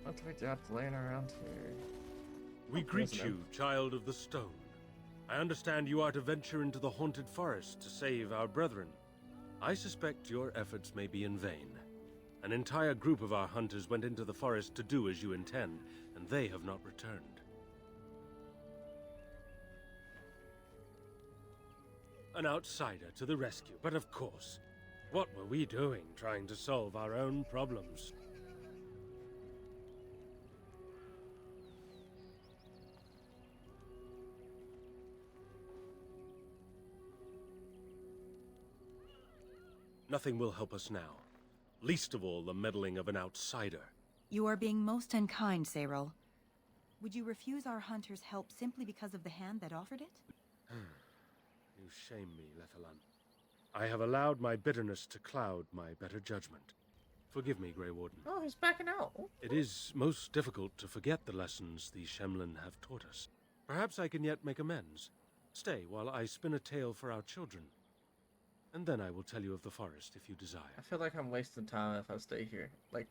What do we do after laying around here? We Oh, greet there's an you, child of the stone. I understand you are to venture into the haunted forest to save our brethren. I suspect your efforts may be in vain. An entire group of our hunters went into the forest to do as you intend, and they have not returned. An outsider to the rescue, but of course, what were we doing trying to solve our own problems? Nothing will help us now. Least of all, the meddling of an outsider. You are being most unkind, Cyril. Would you refuse our hunter's help simply because of the hand that offered it? You shame me, Lethalan. I have allowed my bitterness to cloud my better judgment. Forgive me, Grey Warden. Oh, he's backing out. It is most difficult to forget the lessons the Shemlin have taught us. Perhaps I can yet make amends. Stay while I spin a tale for our children. And then I will tell you of the forest if you desire. I feel like I'm wasting time if I stay here. Like,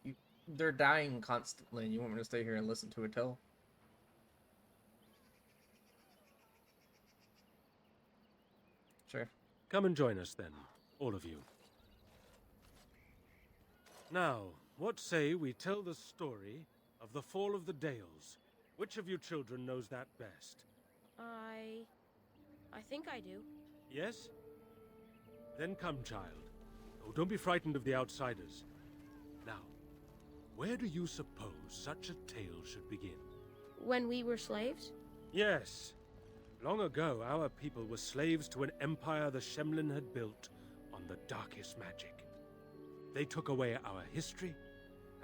they're dying constantly, and you want me to stay here and listen to a tale? Sure. Come and join us then, all of you. Now, what say we tell the story of the fall of the Dales? Which of you children knows that best? I think I do. Yes? Then come, child. Oh, don't be frightened of the outsiders. Now, where do you suppose such a tale should begin? When we were slaves? Yes. Long ago, our people were slaves to an empire the Shemlin had built on the darkest magic. They took away our history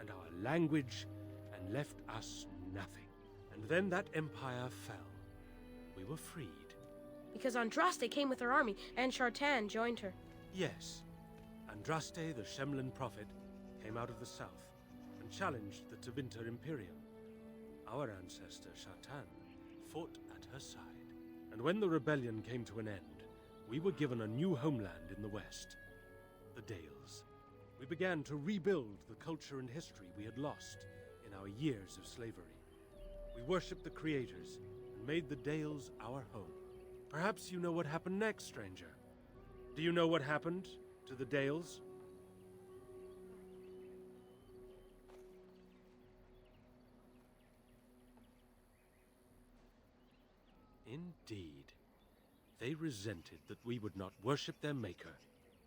and our language and left us nothing. And then that empire fell. We were freed. Because Andraste came with her army, and Shartan joined her. Yes. Andraste, the Shemlin prophet, came out of the south and challenged the Tevinter Imperium. Our ancestor, Shartan, fought at her side. And when the rebellion came to an end, we were given a new homeland in the west, the Dales. We began to rebuild the culture and history we had lost in our years of slavery. We worshipped the creators and made the Dales our home. Perhaps you know what happened next, stranger. Do you know what happened to the Dales? Indeed. They resented that we would not worship their maker,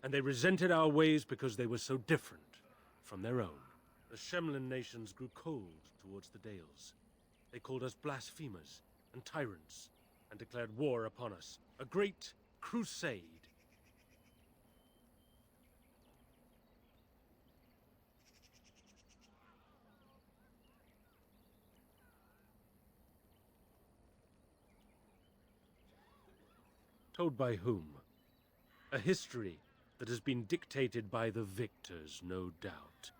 and they resented our ways because they were so different from their own. The Shemlin nations grew cold towards the Dales. They called us blasphemers and tyrants, and declared war upon us, a great crusade. Told by whom? A history that has been dictated by the victors, no doubt.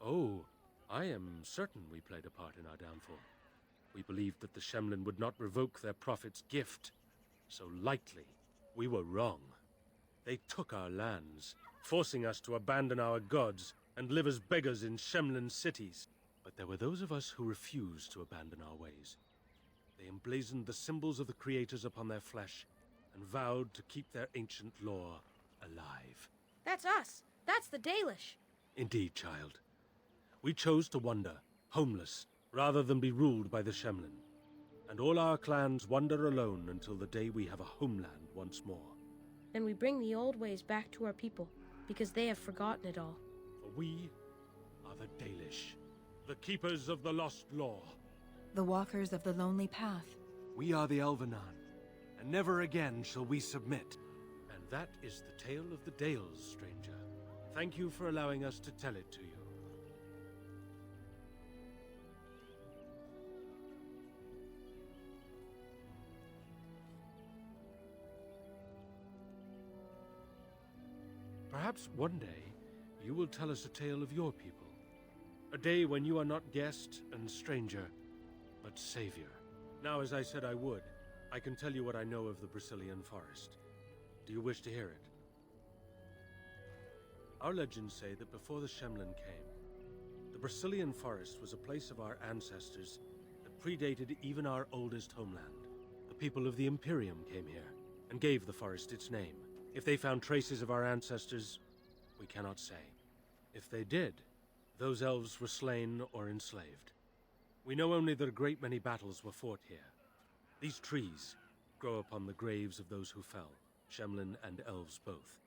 Oh, I am certain we played a part in our downfall. We believed that the Shemlin would not revoke their prophet's gift so lightly. We were wrong. They took our lands, forcing us to abandon our gods and live as beggars in Shemlin cities. But there were those of us who refused to abandon our ways. They emblazoned the symbols of the creators upon their flesh and vowed to keep their ancient lore alive. That's us! That's the Dalish! Indeed, child. We chose to wander, homeless, rather than be ruled by the Shemlin. And all our clans wander alone until the day we have a homeland once more. Then we bring the old ways back to our people, because they have forgotten it all. For we are the Dalish, the keepers of the lost lore. The walkers of the lonely path. We are the Elvenan, and never again shall we submit. And that is the tale of the Dales, stranger. Thank you for allowing us to tell it to you. Perhaps one day, you will tell us a tale of your people. A day when you are not guest and stranger, but savior. Now, as I said I would, I can tell you what I know of the Brisilian forest. Do you wish to hear it? Our legends say that before the Shemlin came, the Brazilian forest was a place of our ancestors that predated even our oldest homeland. The people of the Imperium came here and gave the forest its name. If they found traces of our ancestors, we cannot say. If they did, those elves were slain or enslaved. We know only that a great many battles were fought here. These trees grow upon the graves of those who fell, Shemlin and elves both.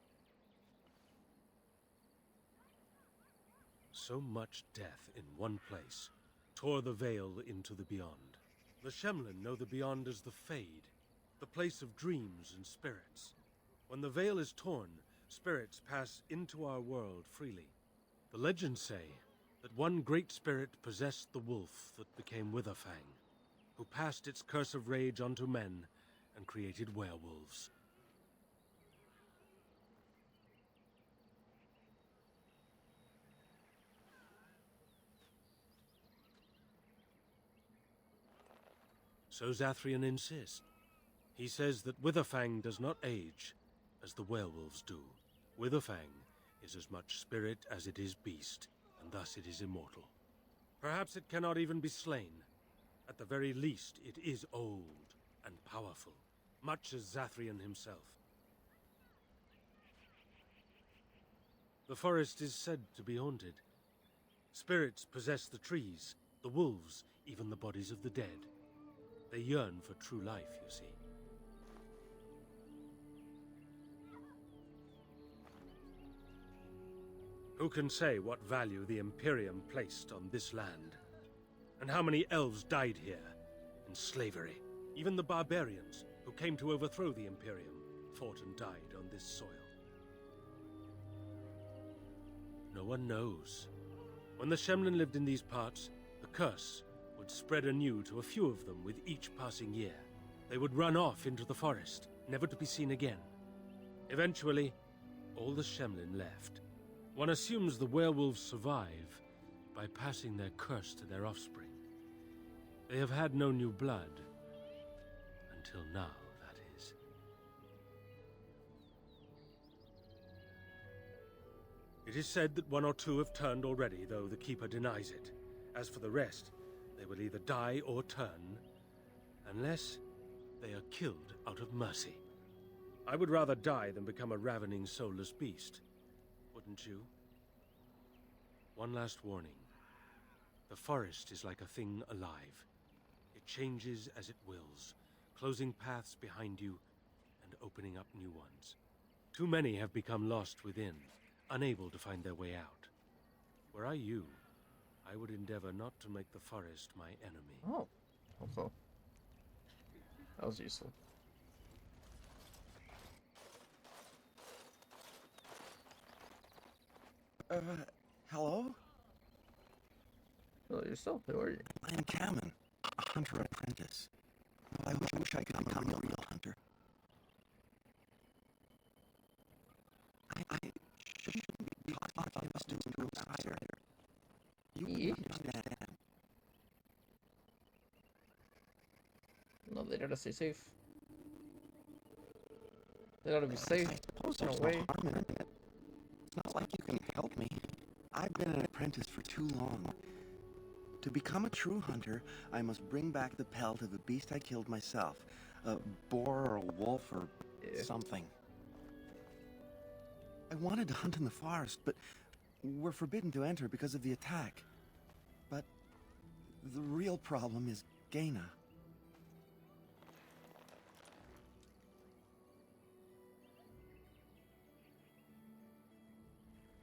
So much death in one place tore the veil into the beyond. The Shemlin know the beyond as the Fade, the place of dreams and spirits. When the veil is torn, spirits pass into our world freely. The legends say that one great spirit possessed the wolf that became Witherfang, who passed its curse of rage onto men and created werewolves. So Zathrian insists. He says that Witherfang does not age as the werewolves do. Witherfang is as much spirit as it is beast, and thus it is immortal. Perhaps it cannot even be slain. At the very least, it is old and powerful, much as Zathrian himself. The forest is said to be haunted. Spirits possess the trees, the wolves, even the bodies of the dead. They yearn for true life, you see. Who can say what value the Imperium placed on this land? And how many elves died here in slavery? Even the barbarians who came to overthrow the Imperium fought and died on this soil. No one knows. When the Shemlin lived in these parts, the curse would spread anew to a few of them with each passing year. They would run off into the forest, never to be seen again. Eventually, all the Shemlin left. One assumes the werewolves survive by passing their curse to their offspring. They have had no new blood. Until now, that is. It is said that one or two have turned already, though the Keeper denies it. As for the rest, they will either die or turn, unless they are killed out of mercy. I would rather die than become a ravening, soulless beast. Wouldn't you? One last warning. The forest is like a thing alive. It changes as it wills, closing paths behind you and opening up new ones. Too many have become lost within, unable to find their way out. Were I you, I would endeavor not to make the forest my enemy. Oh, okay. That was useful. Hello? Hello yourself, who are you? I'm Kamen, a hunter apprentice. I wish I could become a real hunter. I shouldn't be talking about doing to outsider. You understand. No, they gotta stay safe. They gotta be safe. I suppose in a there's no way. harm in it. It's not like you can help me. I've been an apprentice for too long. To become a true hunter, I must bring back the pelt of a beast I killed myself. A boar or a wolf or something. I wanted to hunt in the forest, but we're forbidden to enter because of the attack. But the real problem is Gaina.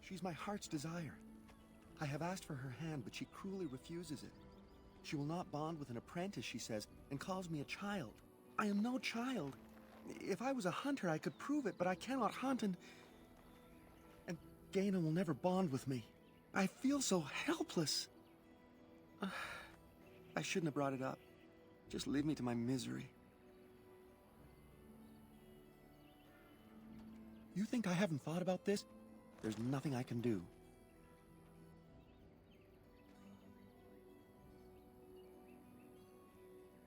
She's my heart's desire. I have asked for her hand, but she cruelly refuses it. She will not bond with an apprentice, she says, and calls me a child. I am no child. If I was a hunter, I could prove it, but I cannot hunt, and Gaina will never bond with me. I feel so helpless. I shouldn't have brought it up. Just leave me to my misery. You think I haven't thought about this? There's nothing I can do.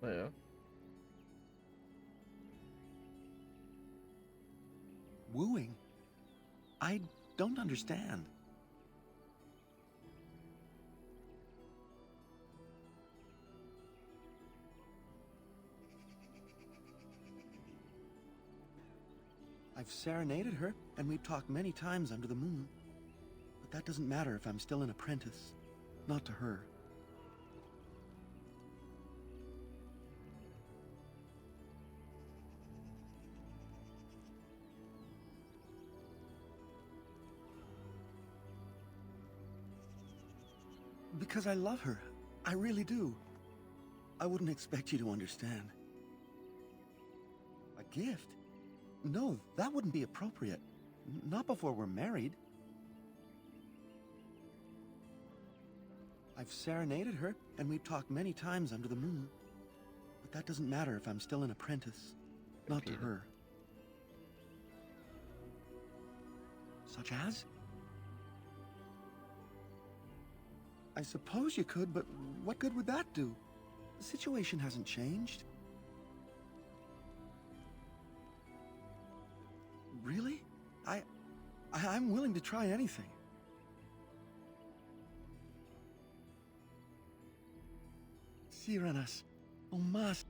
Oh, yeah. Wooing? I don't understand. I've serenaded her, and we've talked many times under the moon. But that doesn't matter if I'm still an apprentice. Not to her. Because I love her. I really do. I wouldn't expect you to understand. A gift? No, that wouldn't be appropriate. Not before we're married. I've serenaded her, and we've talked many times under the moon. But that doesn't matter if I'm still an apprentice. Not to her. Such as? I suppose you could, but what good would that do? The situation hasn't changed. Really? I'm willing to try anything. Sirenas, Omas.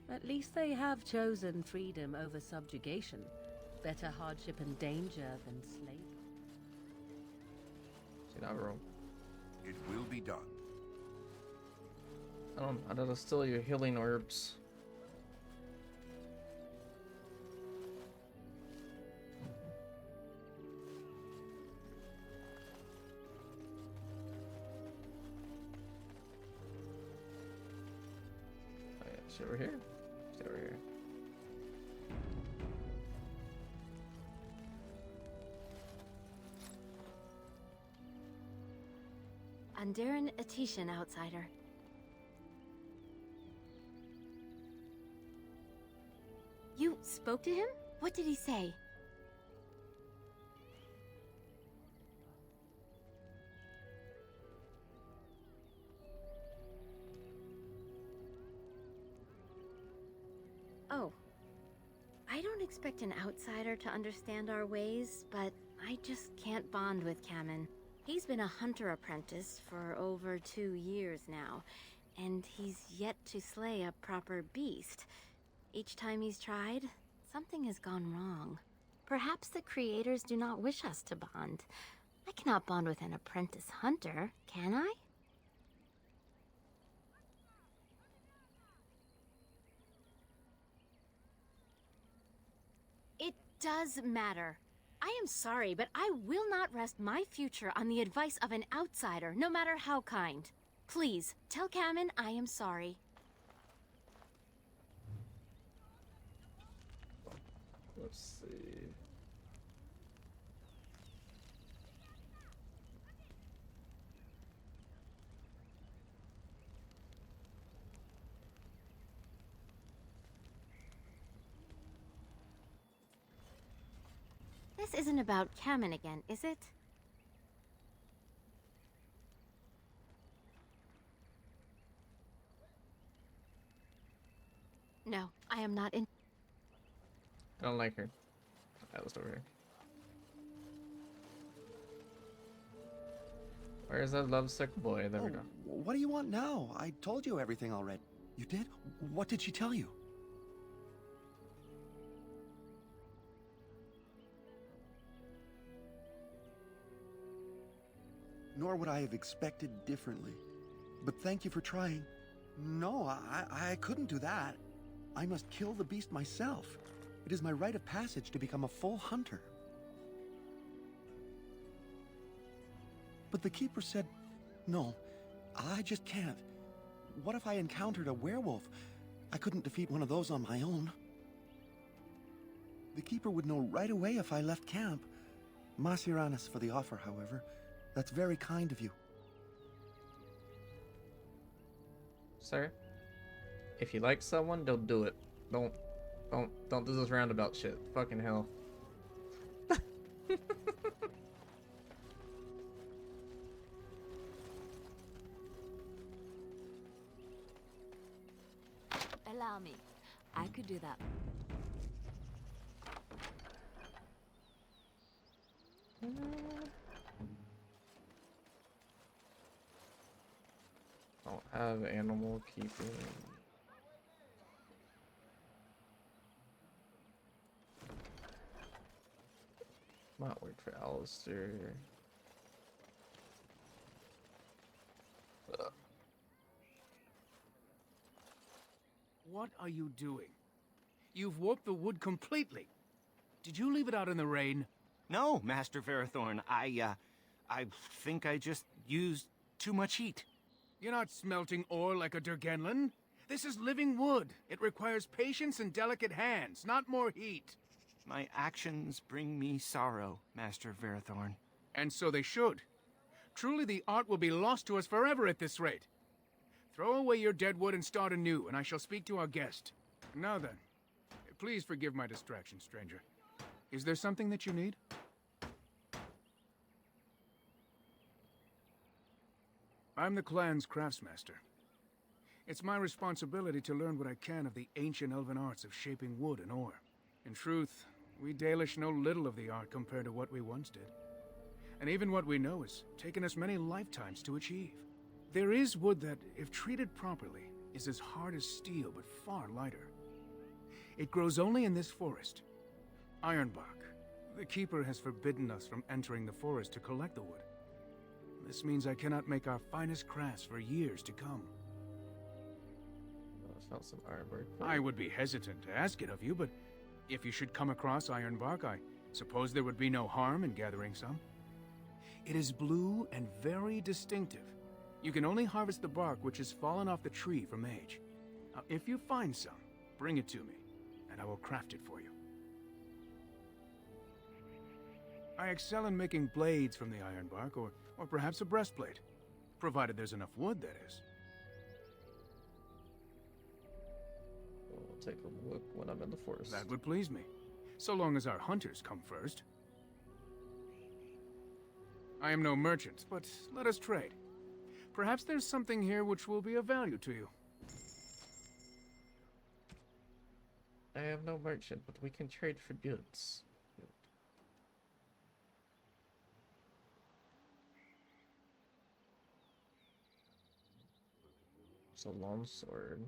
At least they have chosen freedom over subjugation. Better hardship and danger than slavery. She's not wrong. It will be done. I gotta steal your healing herbs. Is she over here? She's over here. Andaran Atishan, outsider. You spoke to him? What did he say? Oh. I don't expect an outsider to understand our ways, but I just can't bond with Kamen. He's been a hunter apprentice for over 2 years now, and he's yet to slay a proper beast. Each time he's tried, something has gone wrong. Perhaps the creators do not wish us to bond. I cannot bond with an apprentice hunter, can I? It does matter. I am sorry, but I will not rest my future on the advice of an outsider, no matter how kind. Please, tell Kamen I am sorry. Let's see. This isn't about Kamen again, is it? No, I am not in. I don't like her. Atlas over here. Where's that lovesick boy? There we go. What do you want now? I told you everything already. You did? What did she tell you? Nor would I have expected differently. But thank you for trying. No, I couldn't do that. I must kill the beast myself. It is my rite of passage to become a full hunter. But the keeper said, no, I just can't. What if I encountered a werewolf? I couldn't defeat one of those on my own. The keeper would know right away if I left camp. Masiranis for the offer, however. That's very kind of you. Sir, if you like someone, don't do it. Don't do this roundabout shit. Fucking hell. Allow me. I could do that. Don't have animal keeping. for Alistair. What are you doing? You've warped the wood completely. Did you leave it out in the rain? No, Master Verathorn. I think I just used too much heat. You're not smelting ore like a Durgenlin. This is living wood. It requires patience and delicate hands, not more heat. My actions bring me sorrow, Master Verathorn. And so they should. Truly, the art will be lost to us forever at this rate. Throw away your dead wood and start anew, and I shall speak to our guest. Now then, please forgive my distraction, stranger. Is there something that you need? I'm the clan's craftsmaster. It's my responsibility to learn what I can of the ancient elven arts of shaping wood and ore. In truth, we Dalish know little of the art compared to what we once did. And even what we know has taken us many lifetimes to achieve. There is wood that, if treated properly, is as hard as steel but far lighter. It grows only in this forest, Ironbark. The Keeper has forbidden us from entering the forest to collect the wood. This means I cannot make our finest crafts for years to come. I found some ironbark. I would be hesitant to ask it of you, but if you should come across Ironbark, I suppose there would be no harm in gathering some. It is blue and very distinctive. You can only harvest the bark which has fallen off the tree from age. Now, if you find some, bring it to me, and I will craft it for you. I excel in making blades from the ironbark, or perhaps a breastplate. Provided there's enough wood, that is. I'll take a look when I'm in the forest. That would please me. So long as our hunters come first. I am no merchant, but let us trade. Perhaps there's something here which will be of value to you. I am no merchant, but we can trade for goods. It's a long sword.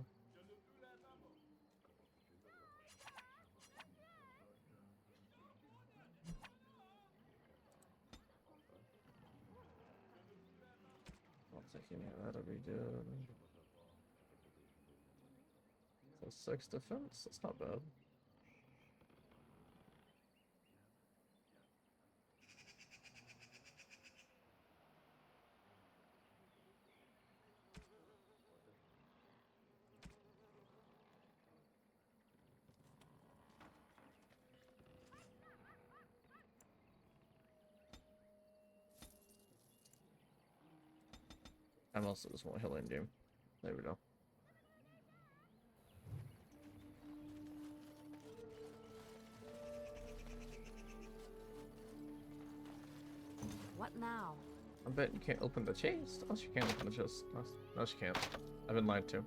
I'll take any of that'll be good. So 6 defense, that's not bad. I'm also just want healing game. There we go. What now? I bet you can't open the chest. Oh, she can't open the chest. No, she can't. I've been lied to.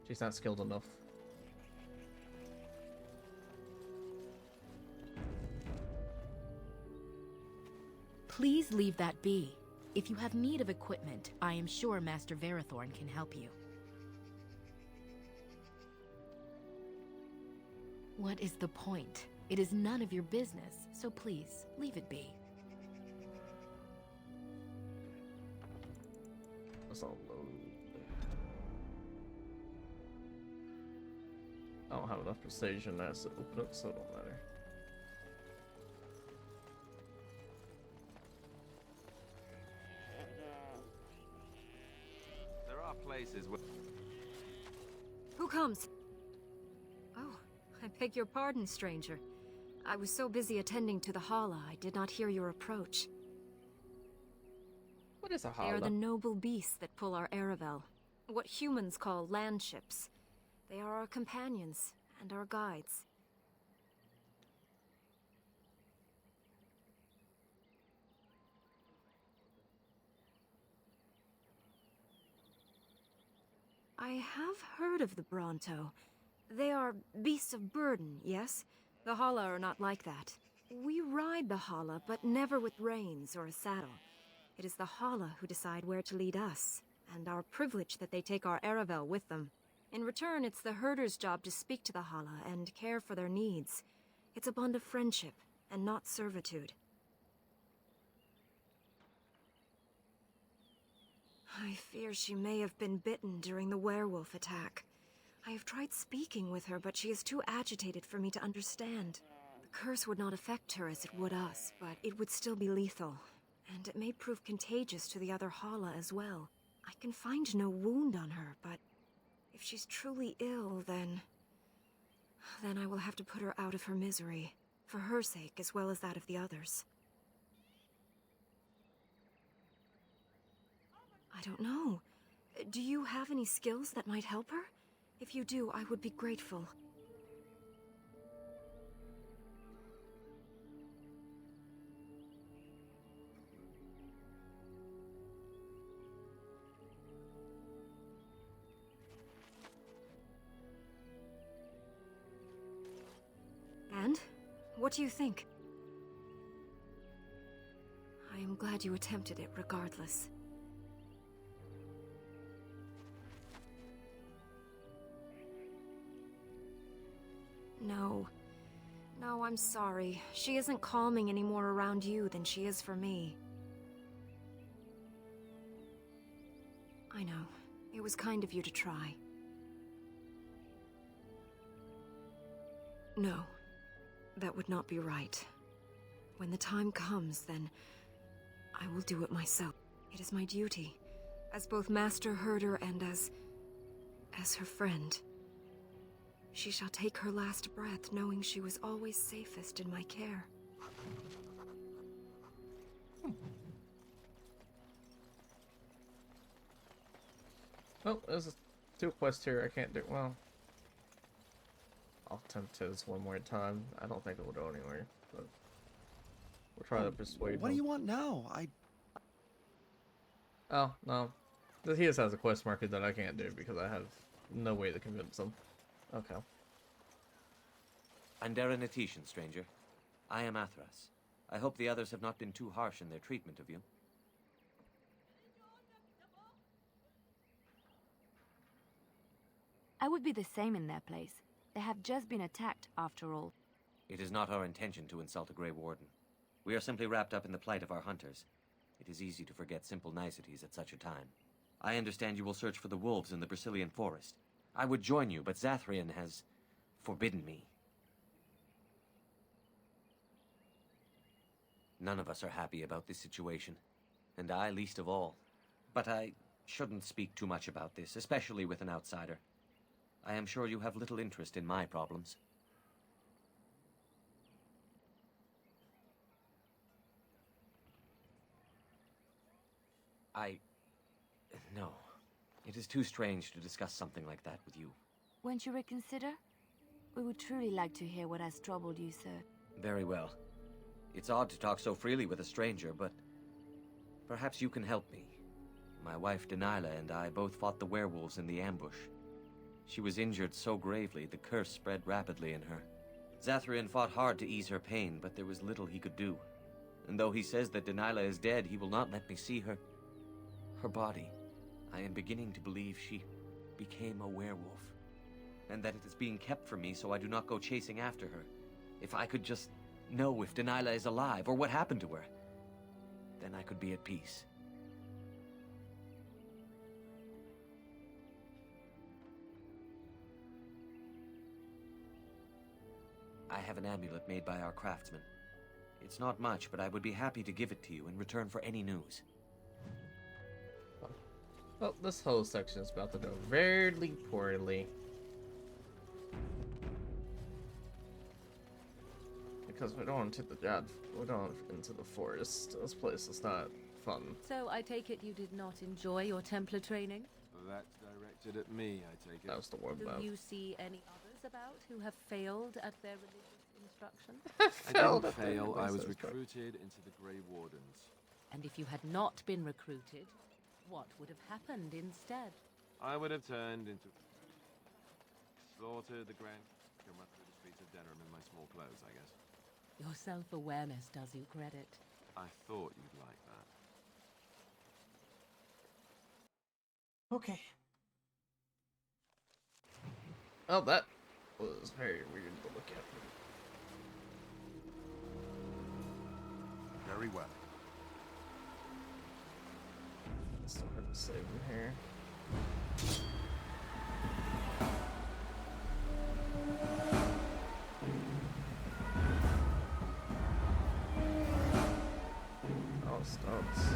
She's not skilled enough. Please leave that be. If you have need of equipment, I am sure Master Verathorn can help you. What is the point? It is none of your business, so please, leave it be. That's all low. I don't have enough precision as to open it, so it don't matter. There are places where... Who comes? Oh, I beg your pardon, stranger. I was so busy attending to the Hala, I did not hear your approach. What is a They are Hala? the noble beasts that pull our Aravel. What humans call land ships. They are our companions and our guides. I have heard of the Bronto. They are beasts of burden, yes? The Hala are not like that. We ride the Hala, but never with reins or a saddle. It is the Hala who decide where to lead us, and our privilege that they take our Aravel with them. In return, it's the herder's job to speak to the Hala and care for their needs. It's a bond of friendship, and not servitude. I fear she may have been bitten during the werewolf attack. I have tried speaking with her, but she is too agitated for me to understand. The curse would not affect her as it would us, but it would still be lethal. And it may prove contagious to the other Hala as well. I can find no wound on her, but if she's truly ill, then I will have to put her out of her misery, for her sake as well as that of the others. I don't know. Do you have any skills that might help her? If you do, I would be grateful. And? What do you think? I am glad you attempted it regardless. No. No, I'm sorry. She isn't calming any more around you than she is for me. I know. It was kind of you to try. No. That would not be right. When the time comes, then I will do it myself. It is my duty, as both Master Herder and as her friend. She shall take her last breath knowing she was always safest in my care. Well, there's 2 quests here I can't do. Well, I'll attempt this one more time. I don't think it will go anywhere, but we'll try to persuade What him. do you want now? Oh, no. He just has a quest marker that I can't do because I have no way to convince him. Okay. Andera Natishan, stranger. I am Athras. I hope the others have not been too harsh in their treatment of you. I would be the same in their place. They have just been attacked, after all. It is not our intention to insult a Grey Warden. We are simply wrapped up in the plight of our hunters. It is easy to forget simple niceties at such a time. I understand you will search for the wolves in the Brazilian forest. I would join you, but Zathrian has forbidden me. None of us are happy about this situation, and I least of all. But I shouldn't speak too much about this, especially with an outsider. I am sure you have little interest in my problems. No. It is too strange to discuss something like that with you. Won't you reconsider? We would truly like to hear what has troubled you, sir. Very well. It's odd to talk so freely with a stranger, but perhaps you can help me. My wife Denilah and I both fought the werewolves in the ambush. She was injured so gravely, the curse spread rapidly in her. Zathrian fought hard to ease her pain, but there was little he could do. And though he says that Denilah is dead, he will not let me see her body. I am beginning to believe she became a werewolf, and that it is being kept from me so I do not go chasing after her. If I could just know if Denilah is alive, or what happened to her, then I could be at peace. I have an amulet made by our craftsman. It's not much, but I would be happy to give it to you in return for any news. Well, this whole section is about to go very poorly. Because we're going to we're going into the forest. This place is not fun. So I take it you did not enjoy your Templar training? That's directed at me, I take it. That was the one Do about. you see any others about who have failed at their religious instruction? I didn't fail. I was recruited into the Grey Wardens. And if you had not been recruited, what would have happened instead? I would have turned into... slaughtered the Grand... come up through the streets of Denerim in my small clothes, I guess. Your self-awareness does you credit. I thought you'd like that. Okay. Oh, that was very weird to look at. Very well. Still hard to Save him here. Oh, stops.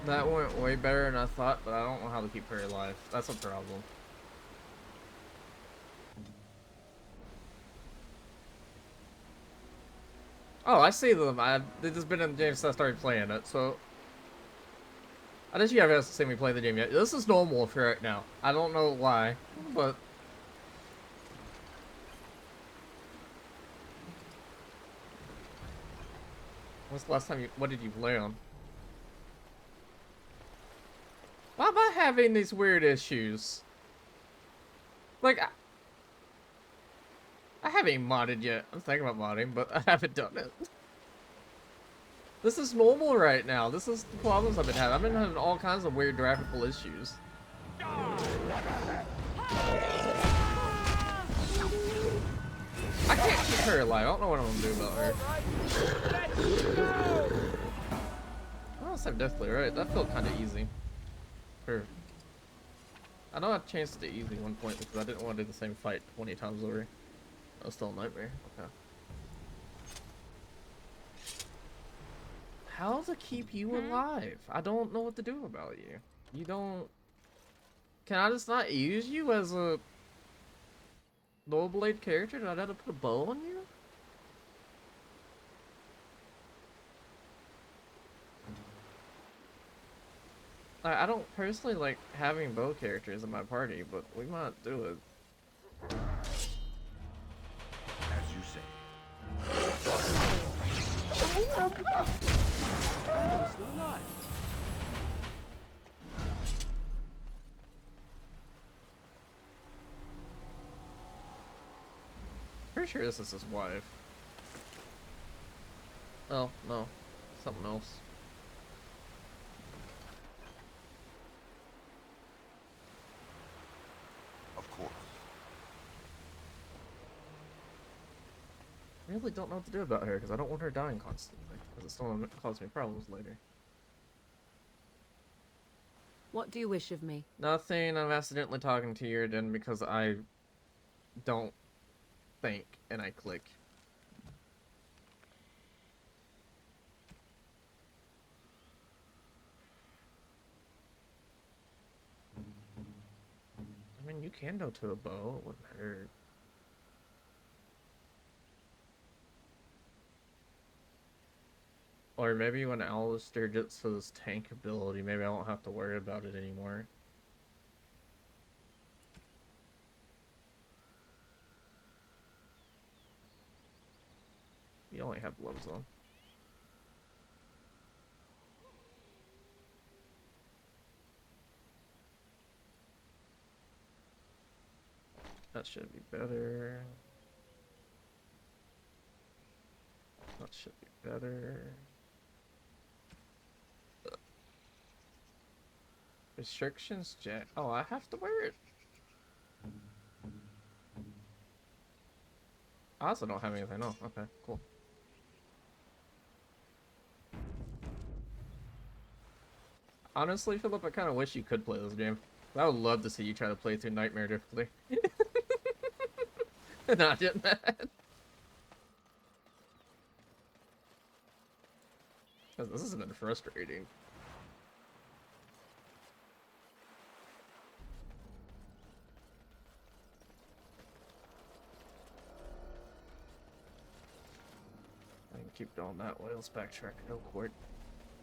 That went way better than I thought, but I don't know how to keep her alive. That's a problem. Oh, I see them. They've just been in the game since I started playing it, so... I guess you haven't seen me play the game yet. This is normal for right now. I don't know why, but... When's the last time you... What did you play on? Why am I having these weird issues? Like, I haven't modded yet. I'm thinking about modding, but I haven't done it. This is normal right now. This is the problems I've been having. I've been having all kinds of weird graphical issues. I can't keep her alive. I don't know what I'm gonna do about her. Oh, I'm definitely right. That felt kind of easy. Sure. I know I changed it to easy at one point because I didn't want to do the same fight 20 times over. That was still a nightmare. Okay. How to keep you alive? I don't know what to do about you. You don't... Can I just not use you as a... Dual blade character? Did I have to put a bow on you? I don't personally like having bow characters in my party, but we might do it. As you say. Pretty sure this is his wife. Oh, no. Something else. Of course. I really don't know what to do about her because I don't want her dying constantly because it's still gonna cause me problems later. What do you wish of me? Nothing. I'm accidentally talking to you then because I don't think and I click. I mean, you can go to a bow. It wouldn't hurt. Or maybe when Alistair gets to this tank ability, maybe I won't have to worry about it anymore. You only have gloves on. That should be better. That should be better. Restrictions, Jack. Oh, I have to wear it. I also don't have anything. Oh, okay, cool. Honestly, Philip, I kind of wish you could play this game. I would love to see you try to play through Nightmare difficulty. Not get mad. This has been frustrating. I can keep going that way. Let's backtrack. No court.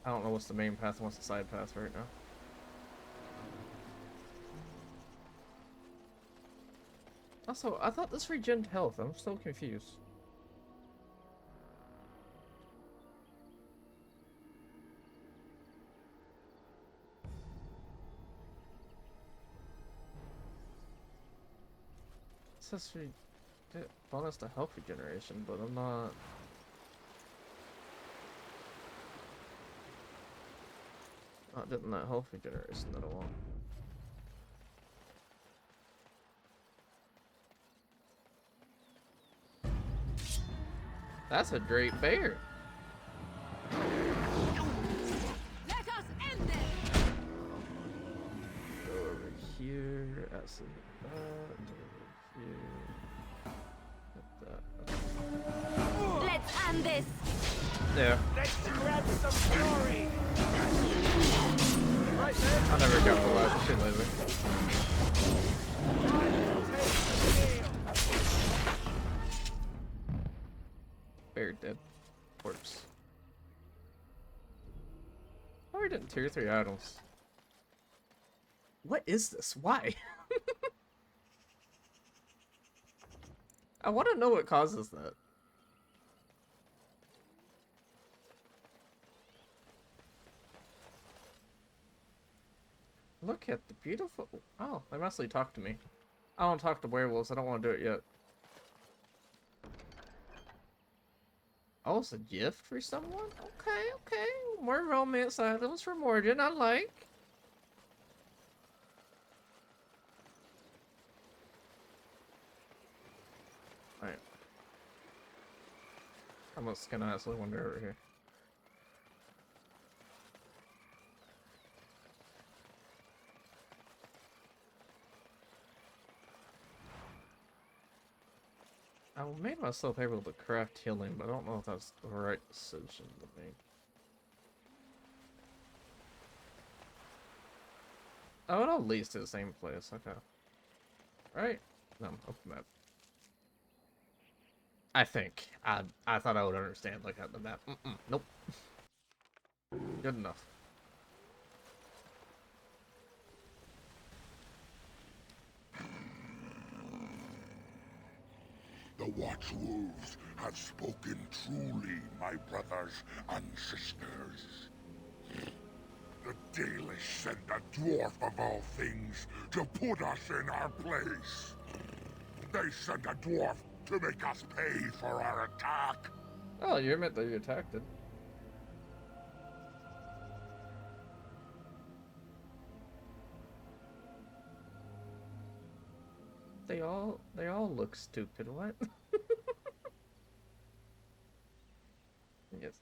I don't know what's the main path and what's the side path right now. Also, I thought this regened health. I'm so confused. It says bonus to health regeneration, but I'm not. Not getting that health regeneration that I want. That's a great bear. Let us end this. Go over here. Acid that. Over here. Let's end this. Yeah. Let's grab some glory. Right there. I never got the last shit lately. Bear dead. Corpse. Oh, we did tier 3 items. What is this? Why? I want to know what causes that. Look at the beautiful... Oh, they mostly talk to me. I don't talk to werewolves. I don't want to do it yet. Oh, it's a gift for someone? Okay, okay. More romance items for Morgan. I like. Alright. I'm just gonna actually wander over here. I made myself able to craft healing, but I don't know if that's the right decision to make. Oh, it all leads to the same place. Okay. Right? No, open map. I think. I thought I would understand looking at the map. Nope. Good enough. The Watchwolves have spoken truly, my brothers and sisters. The Dalish sent a dwarf of all things to put us in our place. They sent a dwarf to make us pay for our attack. Oh, you admit that you attacked it. They all look stupid. What? Yes.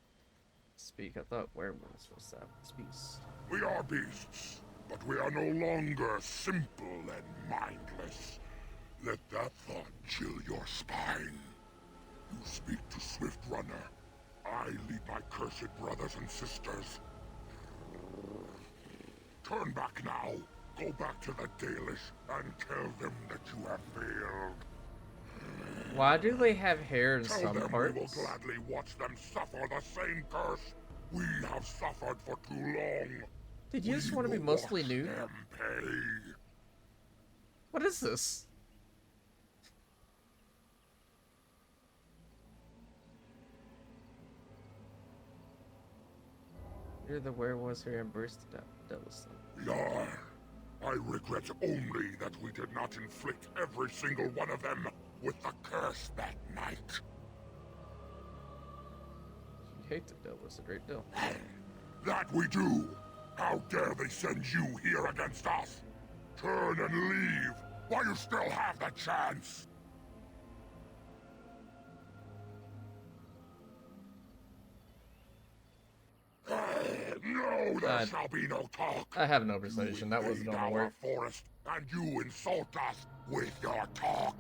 Speak. I thought werewolves was that beast. We are beasts, but we are no longer simple and mindless. Let that thought chill your spine. You speak to Swift Runner. I lead my cursed brothers and sisters. Turn back now. Go back to the Dalish and tell them that you have failed. Why do they have hair in Tell some them parts? we will gladly watch them suffer the same curse we have suffered for too long. Did you just We want to be will mostly watch nude? them pay. What is this? You're the werewolves who embraced the devil's. We are. I regret only that we did not inflict every single one of them with the curse that night. You hate the devil, it's a great deal. That we do. How dare they send you here against us? Turn and leave while you still have the chance. No, there shall be no talk. I have no precision. That wasn't Invade gonna our work. forest, and you insult us with your talk.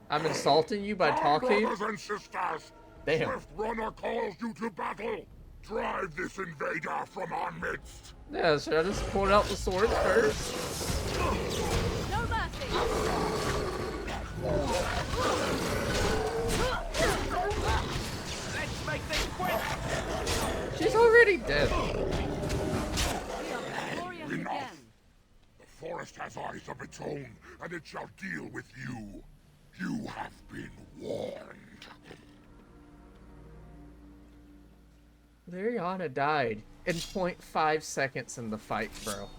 I'm insulting you by talking? Brothers and sisters, Damn. Swift Runner calls you to battle. Drive this invader from our midst. Yeah, should I just pull out the sword first? No mercy. Let's make this quick. She's already dead. Enough. The forest has eyes of its own, and it shall deal with you. You have been warned. Liriana died in 0.5 seconds in the fight, bro.